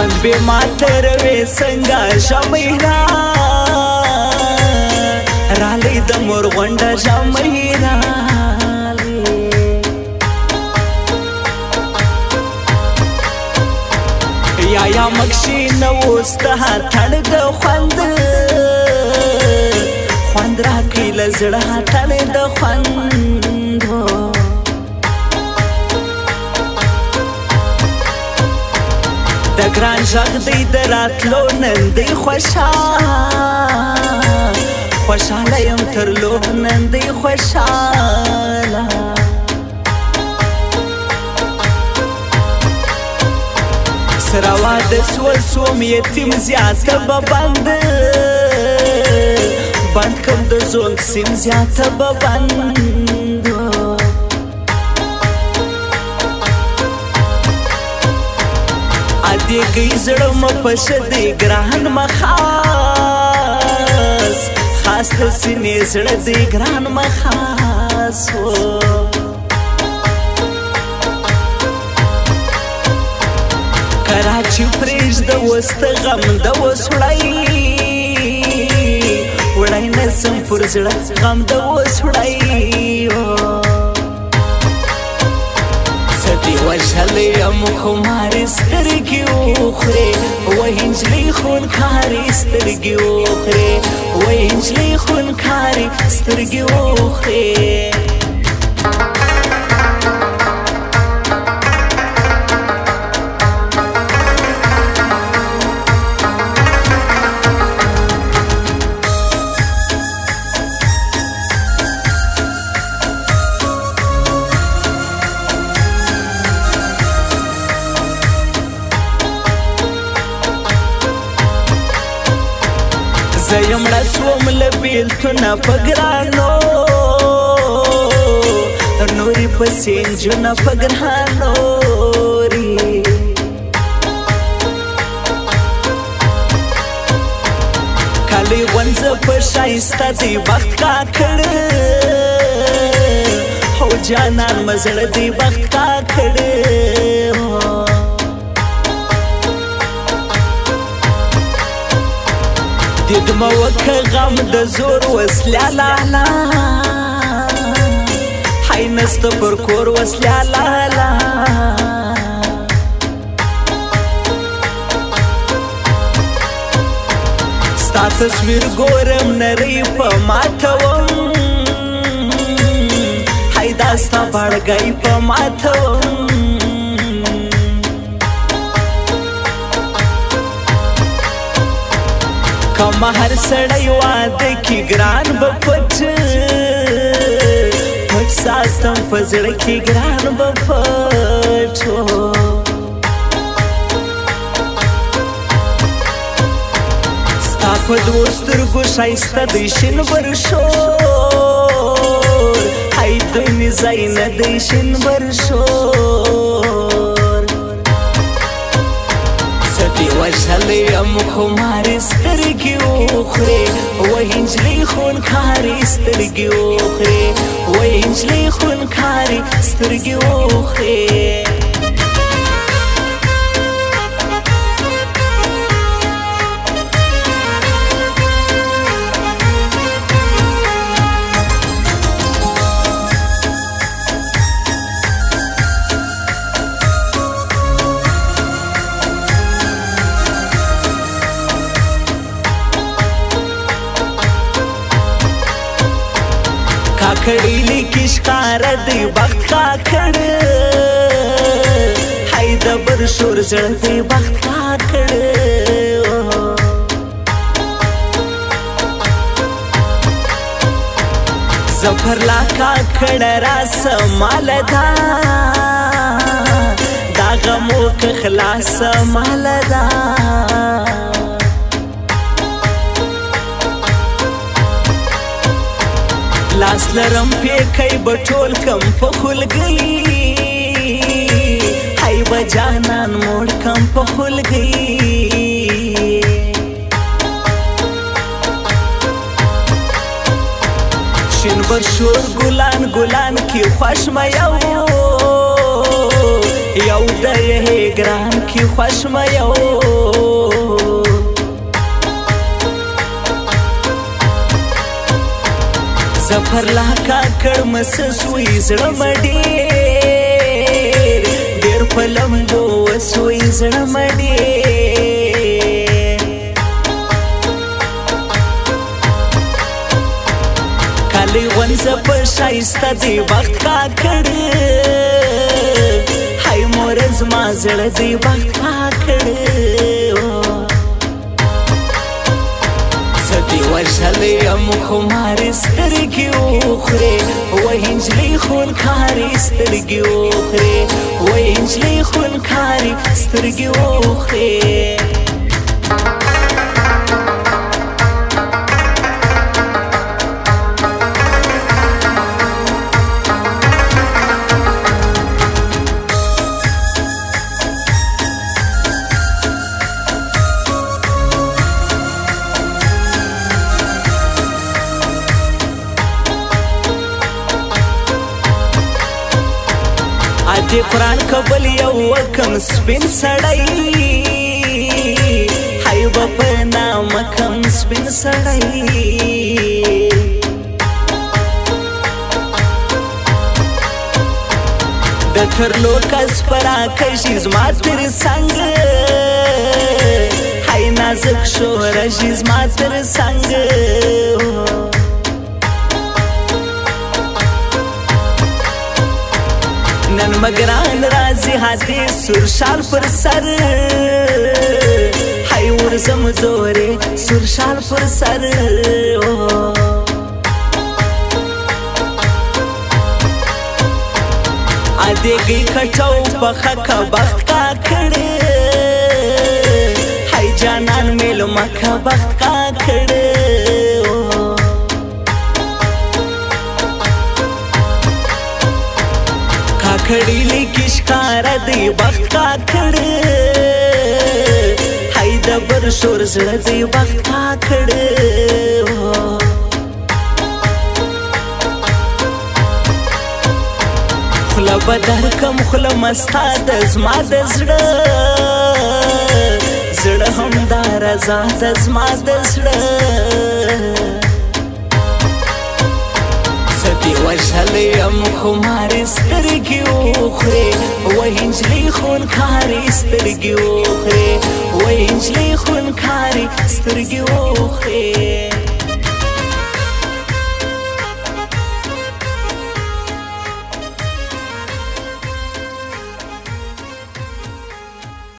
ژوند بې ماته روې څنګه ژمی رالی د مور غونډه ژمی یا مکشي نه اوس د هاتڼ د خوند راکړي له زړه هاتڼ د خوند د ګران غږ دی د راتلو نن دی خوشحاله یم تر لو نن دی خوشحاله سروا د سوم یتیم زیاته به بند کم د زونګ سیم زیاته به بند ادیږي زړه مه پشه دی ګران مخاس خاص د سینې زړه دی ګران مخاس کراچی پرېږده اوس د غم د وسړی وړی نسم پر زړه غم د وسړی څه دې وژلی یم خمارې سترګې وخورې وایي نجلۍ خونکارې سترګې وخورې وایي نجلۍ خونکارې سترګې وخورې زه یم مړه سوم له بېلتونه په ګرانو نورې پسې نجونه په ګرانو کالی غونځه په ښایسته دی بخت کاکړ هو جانان مه زړه دی بخت کاکړ دیدمه وکه غم د زور وسله لالا حی نسته پر کور وسله لالا ستا تصویر ګورم نری په ماتوم حی دا ستا بړګی په ماتوم کما هر سړی واده کې ګران به پټ ساتم په زړه کې ګران به پټ ستا په دوو سترګو ښایسته دی شین برشور هی دوی مې ځای نه دی شین برشور دې وژلی یم خمارې سترګې وخورې وایي نجلۍ خونکارې سترګې وخورې وایي نجلۍ خونکارې سترګې وخورې کاکړی لیکي ښکاره دی بخت کاکړ حی د برشور زړه دی بخت کاکړ زفرلا کاکړ راسه ماله دا غمو که خلاصه ماله دا لاس لرم پیکی بټول کم په خلګي هی به جانان موړ کم په خلګي شین برشور ګلان ګلان کی خوش ما یو د ګران کی خوش مېو زفر لا کا کړ مس سوې زړه مډې ډېر په لمبو وسوې زړه مډې کالی غونځه په ښایسته دی وخت کا کړ هی مور زما زړه دی وخت کا کړ وژلی یم خمارې سترګې وخورې وایي نجلۍ خونکارې سترګې وخورې وایي نجلۍ خونکارې سترګې وخورې د قرآن قبل یو وکم سپین سړی هی به په نامه کم سپین سړی د ترلو کس په راکشي زما تر څنګ هی نازک شورشي زما تر څنګ نن مگران رازی حدی سر شال پر سر هی ورزم دوره سر شال پر سر آدیگی کٹو پخکا بخت کا کھڑے هی جانان میلو مکا بخت کا کھڑے کھڑی لیکی شکارا دی وقت کا کھڑے ہی دبر شور زړه دی وقت کا کھڑے خلا بدر کم خلا مستا د زما د زړه زړه هم دا رضا د زما د زړه وژلی یم خمارې سترګې وخورې وایي نجلۍ خونکارې سترګې وخورې وایي نجلۍ خونکارې سترګې وخورې